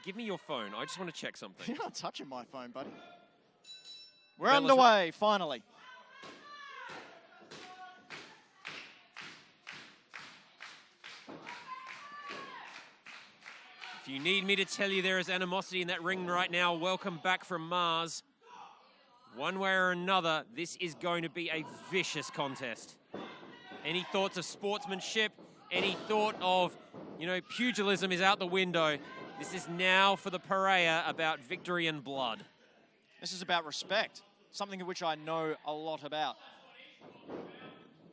give me your phone. I just want to check something. You're not touching my phone, buddy. We're underway, finally. If you need me to tell you there is animosity in that ring right now, welcome back from Mars. One way or another, this is going to be a vicious contest. Any thoughts of sportsmanship, any thought of, you know, pugilism is out the window. This is now for the Parea about victory and blood. This is about respect, something of which I know a lot about.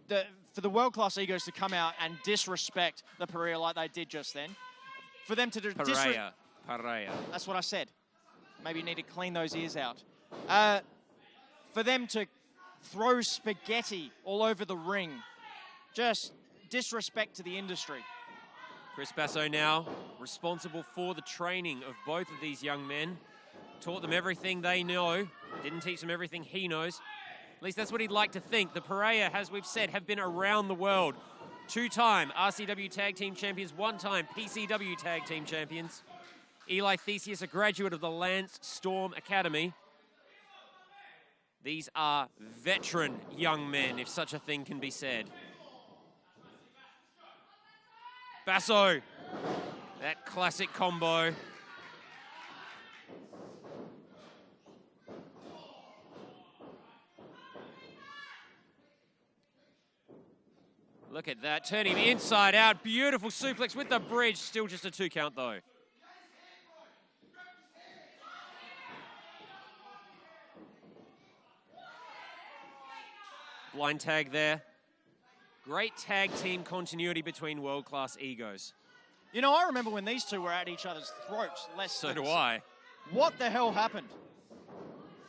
For the world-class egos to come out and disrespect the Parea like they did just then, for them to Parea. That's what I said. Maybe you need to clean those ears out. For them to throw spaghetti all over the ring, just disrespect to the industry. Chris Basso now responsible for the training of both of these young men. Taught them everything they know. Didn't teach them everything he knows. At least that's what he'd like to think. The Parea, as we've said, have been around the world. 2-time RCW Tag Team Champions, 1-time PCW Tag Team Champions. Eli Theseus, a graduate of the Lance Storm Academy. These are veteran young men, if such a thing can be said. Basso, that classic combo. Look at that, turning him inside out. Beautiful suplex with the bridge. Still just a 2 count though. Blind tag there. Great tag team continuity between world-class egos. You know, I remember when these two were at each other's throats. So do I. What the hell happened?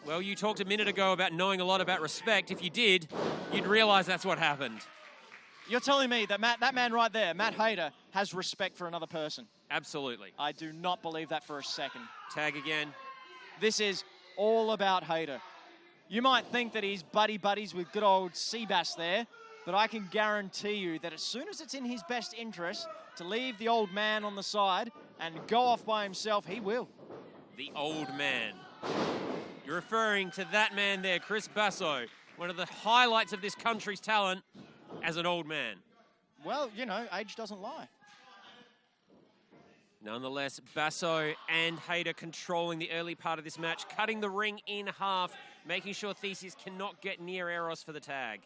Well, you talked a minute ago about knowing a lot about respect. If you did, you'd realize that's what happened. You're telling me that that man right there, Matt Hayter, has respect for another person? Absolutely. I do not believe that for a second. Tag again. This is all about Hayter. You might think that he's buddies with good old Seabass there, but I can guarantee you that as soon as it's in his best interest to leave the old man on the side and go off by himself, he will. The old man. You're referring to that man there, Chris Basso, one of the highlights of this country's talent as an old man. Well, you know, age doesn't lie. Nonetheless, Basso and Hayter controlling the early part of this match, cutting the ring in half, making sure Theseus cannot get near Aeros for the tag.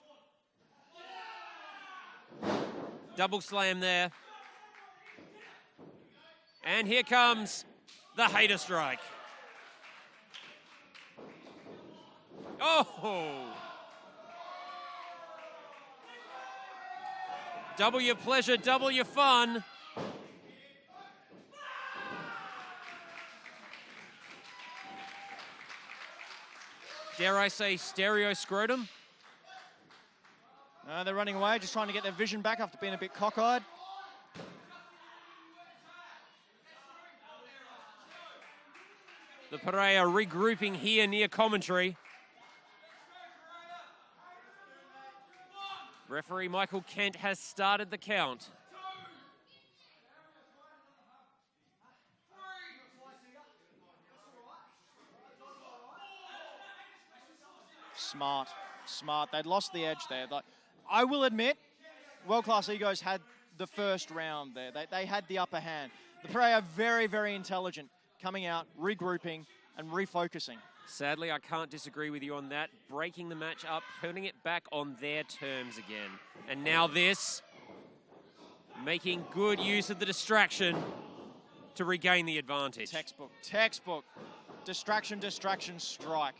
Double slam there. And here comes the Hayter strike. Oh! Double your pleasure, double your fun. Dare I say stereo scrotum? They're running away, just trying to get their vision back after being a bit cockeyed. The Parea regrouping here near commentary. Referee Michael Kent has started the count. Smart. They'd lost the edge there. I will admit, world-class egos had the first round there. They had the upper hand. The Parea are very, very intelligent, coming out, regrouping, and refocusing. Sadly, I can't disagree with you on that. Breaking the match up, putting it back on their terms again. And now this, making good use of the distraction to regain the advantage. Textbook. Distraction, strike.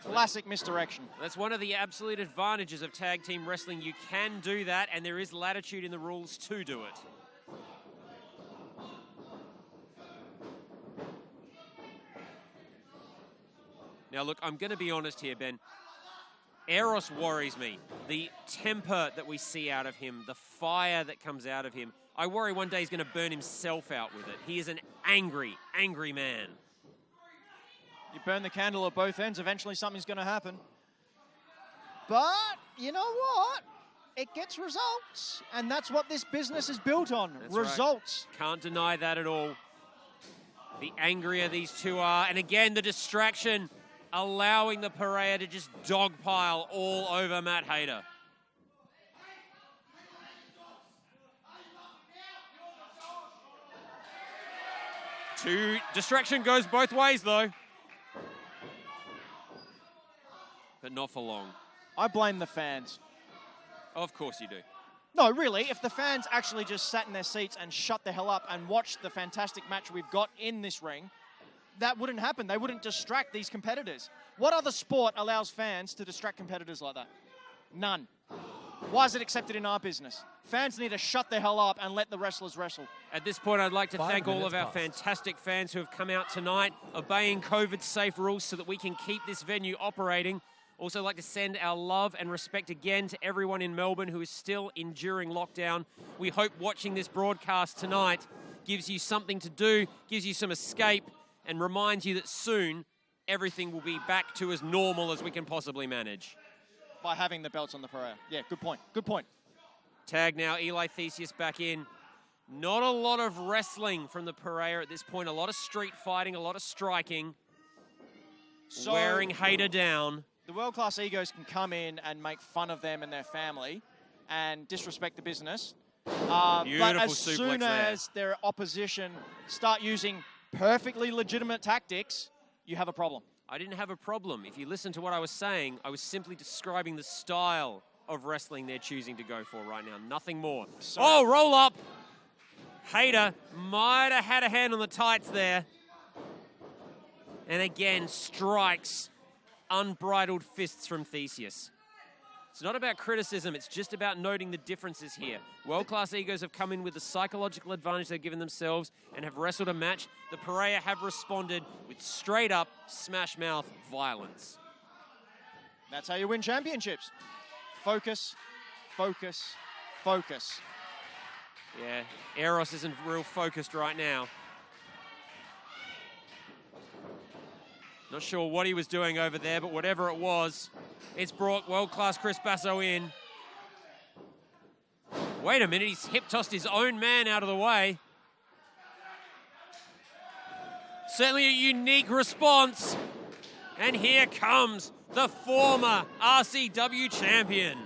Classic misdirection. That's one of the absolute advantages of tag team wrestling. You can do that, and there is latitude in the rules to do it. Now, look, I'm going to be honest here, Ben. Aeros worries me. The temper that we see out of him, the fire that comes out of him. I worry one day he's going to burn himself out with it. He is an angry, angry man. You burn the candle at both ends, eventually something's going to happen. But, you know what? It gets results. And that's what this business is built on. That's results. Right. Can't deny that at all. the angrier these two are. And again, the distraction allowing the Parea to just dogpile all over Matt Hayter. Distraction goes both ways, though. But not for long. I blame the fans. Of course you do. No, really, if the fans actually just sat in their seats and shut the hell up and watched the fantastic match we've got in this ring, that wouldn't happen. They wouldn't distract these competitors. What other sport allows fans to distract competitors like that? None. Why is it accepted in our business? Fans need to shut the hell up and let the wrestlers wrestle. At this point, I'd like to thank all of our fantastic fans who have come out tonight, obeying COVID-safe rules so that we can keep this venue operating. Also like to send our love and respect again to everyone in Melbourne who is still enduring lockdown. We hope watching this broadcast tonight gives you something to do, gives you some escape, and reminds you that soon everything will be back to as normal as we can possibly manage. By having the belts on the Parea. Yeah, good point. Good point. Tag now, Eli Theseus back in. Not a lot of wrestling from the Parea at this point. A lot of street fighting, a lot of striking. So wearing Hayter down. The world-class egos can come in and make fun of them and their family and disrespect the business. But as soon as their opposition start using perfectly legitimate tactics, you have a problem. I didn't have a problem. If you listen to what I was saying, I was simply describing the style of wrestling they're choosing to go for right now. Nothing more. Oh, roll up. Hayter might have had a hand on the tights there. And again, strikes. Unbridled fists from Theseus. It's not about criticism, it's just about noting the differences here. World-class egos have come in with the psychological advantage they've given themselves and have wrestled a match. The Parea have responded with straight-up smash-mouth violence. That's how you win championships. Focus, focus, focus. Yeah, Aeros isn't real focused right now. Not sure what he was doing over there, but whatever it was, it's brought world-class Chris Basso in. Wait a minute, he's hip-tossed his own man out of the way. Certainly a unique response. And here comes the former RCW champion.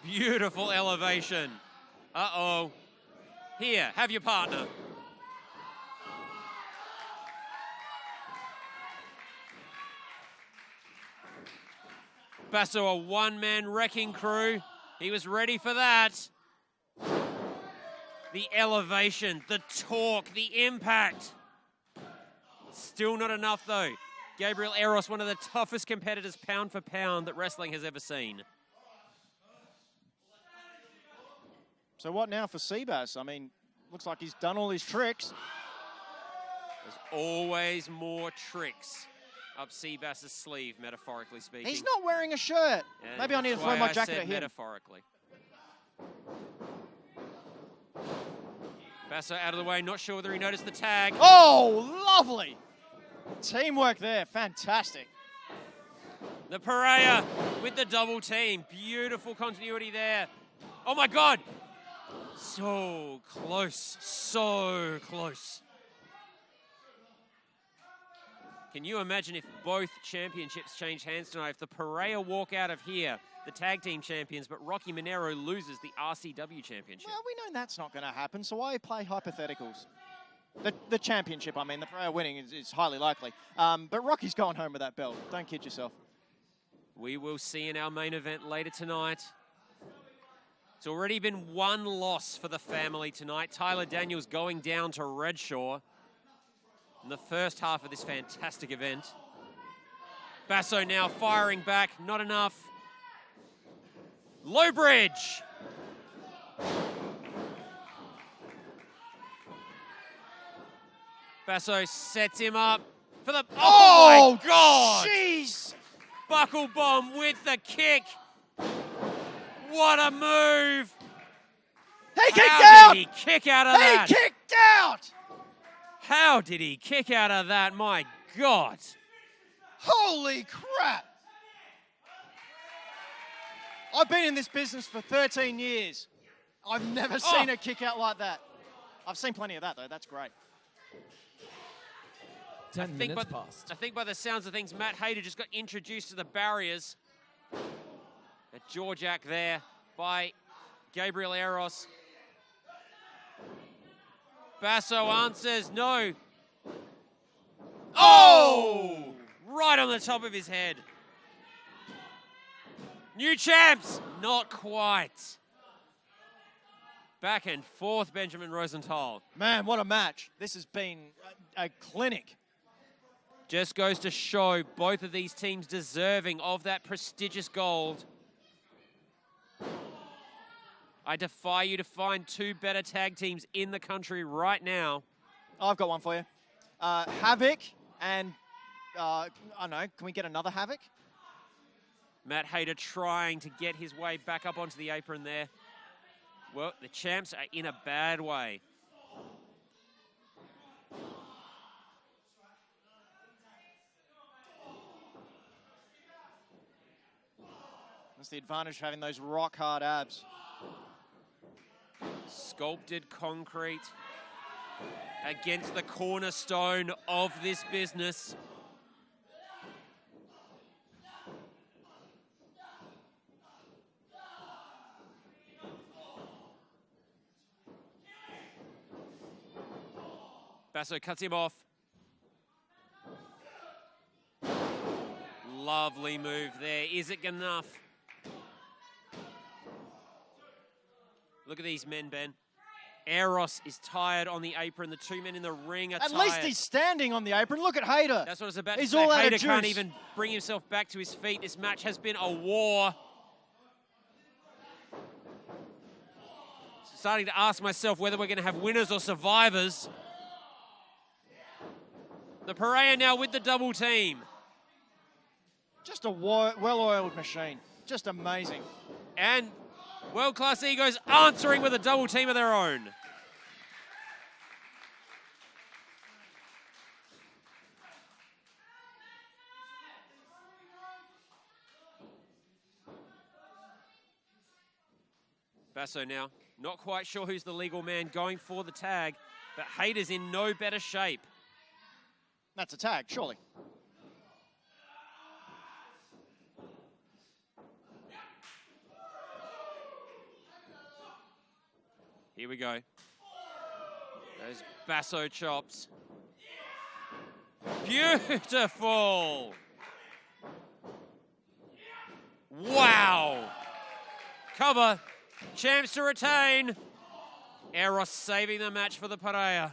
Beautiful elevation. Uh-oh. Here, have your partner. Basso, a one-man wrecking crew. He was ready for that. The elevation, the torque, the impact. Still not enough, though. Gabriel Aeros, one of the toughest competitors pound for pound that wrestling has ever seen. So what now for Seabass? I mean, looks like he's done all his tricks. There's always more tricks up Seabass's sleeve, metaphorically speaking. He's not wearing a shirt. And maybe I need to throw my jacket at him. Metaphorically. Basso out of the way, not sure whether he noticed the tag. Oh, lovely. Teamwork there, fantastic. The Parea with the double team. Beautiful continuity there. Oh my God. So close, so close. Can you imagine if both championships change hands tonight? If the Parea walk out of here, the tag team champions, but Rocky Monero loses the RCW championship. Well, we know that's not going to happen, so why play hypotheticals? The championship, I mean, the Parea winning is highly likely. But Rocky's going home with that belt. Don't kid yourself. We will see in our main event later tonight. It's already been one loss for the family tonight. Tyler Daniels going down to Redshaw in the first half of this fantastic event. Basso now firing back, not enough. Low bridge. Basso sets him up for the... Oh my God! Jeez! Buckle bomb with the kick. What a move! He kicked out! How did he kick out of that? He kicked out! How did he kick out of that? My God. Holy crap! I've been in this business for 13 years. I've never seen a kick out like that. I've seen plenty of that, though. That's great. 10 minutes passed. I think by the sounds of things, Matt Hayter just got introduced to the barriers. A jaw jack there by Gabriel Aeros. Basso answers no. Oh! Right on the top of his head. New champs! Not quite. Back and forth, Benjamin Rosenthal. Man, what a match. This has been a clinic. Just goes to show both of these teams deserving of that prestigious gold. I defy you to find two better tag teams in the country right now. I've got one for you. Havoc and, I don't know, can we get another Havoc? Matt Hayter trying to get his way back up onto the apron there. Well, the champs are in a bad way. That's the advantage of having those rock hard abs. Sculpted concrete against the cornerstone of this business. Basso cuts him off. Lovely move there. Is it enough? Look at these men, Ben. Aeros is tired on the apron. The two men in the ring are tired. At least he's standing on the apron. Look at Hayter. That's what I was about to He's say. all out of Hayter can't juice. even bring himself back to his feet. This match has been a war. Starting to ask myself whether we're going to have winners or survivors. The Parea now with the double team. Just a well-oiled machine. Just amazing. And world-class egos answering with a double team of their own. Basso now, not quite sure who's the legal man going for the tag, but Hayter's in no better shape. That's a tag, surely. Here we go. Those Basso chops. Beautiful. Wow. Cover. Champs to retain. Aeros saving the match for the Parea.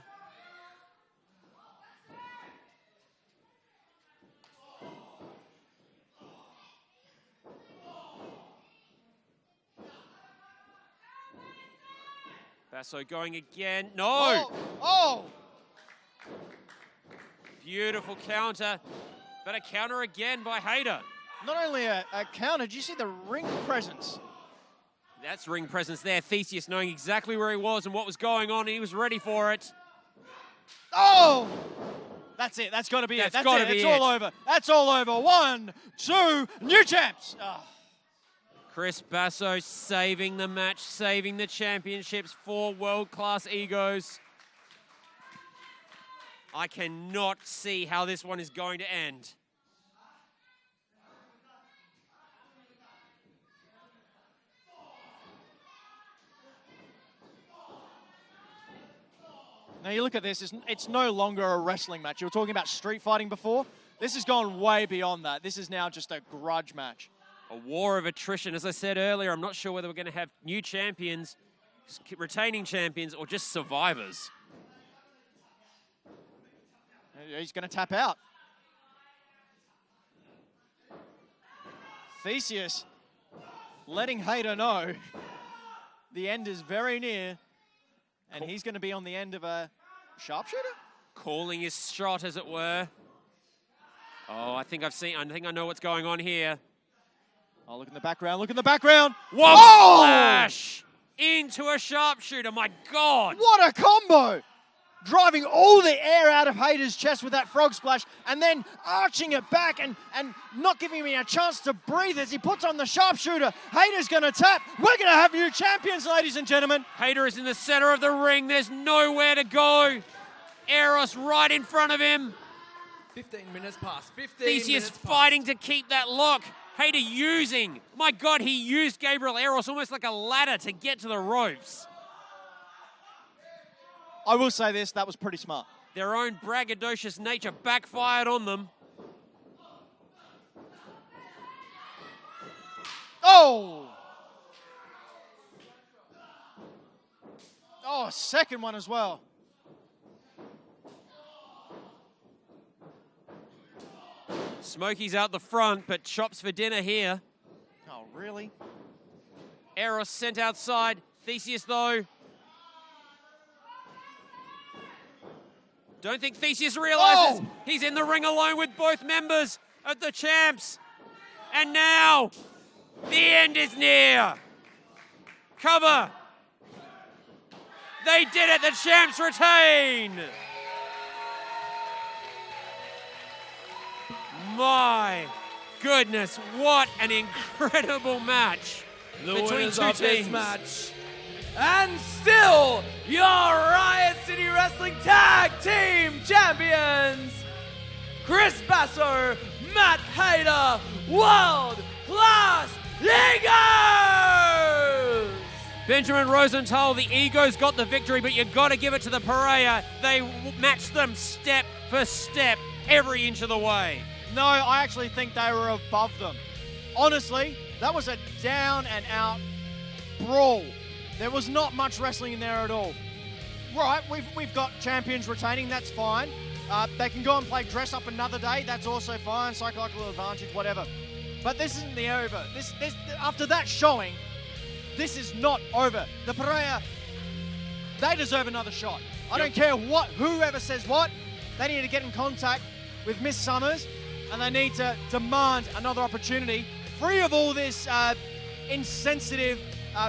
Basso going again. No! Oh! Oh! Beautiful counter, but a counter again by Hayter. Not only a counter, did you see the ring presence? That's ring presence there. Theseus knowing exactly where he was and what was going on, and he was ready for it. Oh! That's it. That's got to be it. That's gotta it. be It's it. all over. That's all over. 1, 2, new champs. Oh. Chris Basso saving the match, saving the championships for world-class egos. I cannot see how this one is going to end. Now you look at this, it's no longer a wrestling match. You were talking about street fighting before. This has gone way beyond that. This is now just a grudge match. A war of attrition. As I said earlier, I'm not sure whether we're going to have new champions, retaining champions, or just survivors. He's going to tap out. Theseus letting Hayter know the end is very near, and he's going to be on the end of a sharpshooter? Calling his shot, as it were. Oh, I think I know what's going on here. Oh, look in the background, look in the background. One Oh! splash into a sharpshooter, my God. What a combo! driving all the air out of Hayter's chest with that frog splash, and then arching it back and not giving me a chance to breathe as he puts on the sharpshooter. Hayter's going to tap. We're going to have new champions, ladies and gentlemen. Hayter is in the center of the ring. There's nowhere to go. Aeros right in front of him. 15 minutes past. 15 Theseus minutes fighting past. to keep that lock. Hayter using, my God, he used Gabriel Aeros almost like a ladder to get to the ropes. I will say this, that was pretty smart. Their own braggadocious nature backfired on them. Oh! Oh, a second one as well. Smokey's out the front, but chops for dinner here. Oh, really? Aeros sent outside. Theseus, though. Don't think Theseus realizes he's in the ring alone with both members of the champs. And now, the end is near. Cover. They did it. The champs retain. My goodness, what an incredible match The between winners two of this teams. match. And still, your Riot City Wrestling Tag Team Champions, Chris Basso, Matt Hayter, World Class Egos! Benjamin Rosenthal, the Egos got the victory, but you've got to give it to the Parea. They matched them step for step, every inch of the way. No, I actually think they were above them. Honestly, that was a down and out brawl. There was not much wrestling in there at all. Right, we've got champions retaining, that's fine. They can go and play dress up another day, that's also fine, psychological advantage, whatever. But this isn't the over. This after that showing, this is not over. The Parea, they deserve another shot. I don't care whoever says what, they need to get in contact with Miss Summers, and they need to demand another opportunity, free of all this insensitive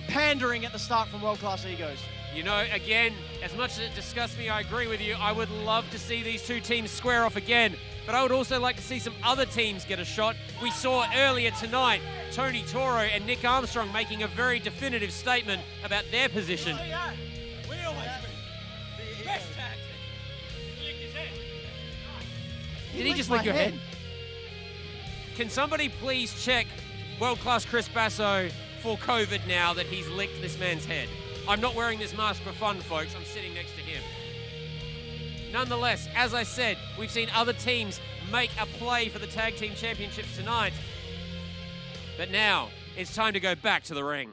pandering at the start from World Class Egos. You know, again, as much as it disgusts me, I agree with you. I would love to see these two teams square off again, but I would also like to see some other teams get a shot. We saw earlier tonight Tony Toro and Nick Armstrong making a very definitive statement about their position. We always win. Best tag team. Did he just lick your head? Can somebody please check world-class Chris Basso for COVID now that he's licked this man's head? I'm not wearing this mask for fun, folks. I'm sitting next to him. Nonetheless, as I said, we've seen other teams make a play for the Tag Team Championships tonight. But now, it's time to go back to the ring.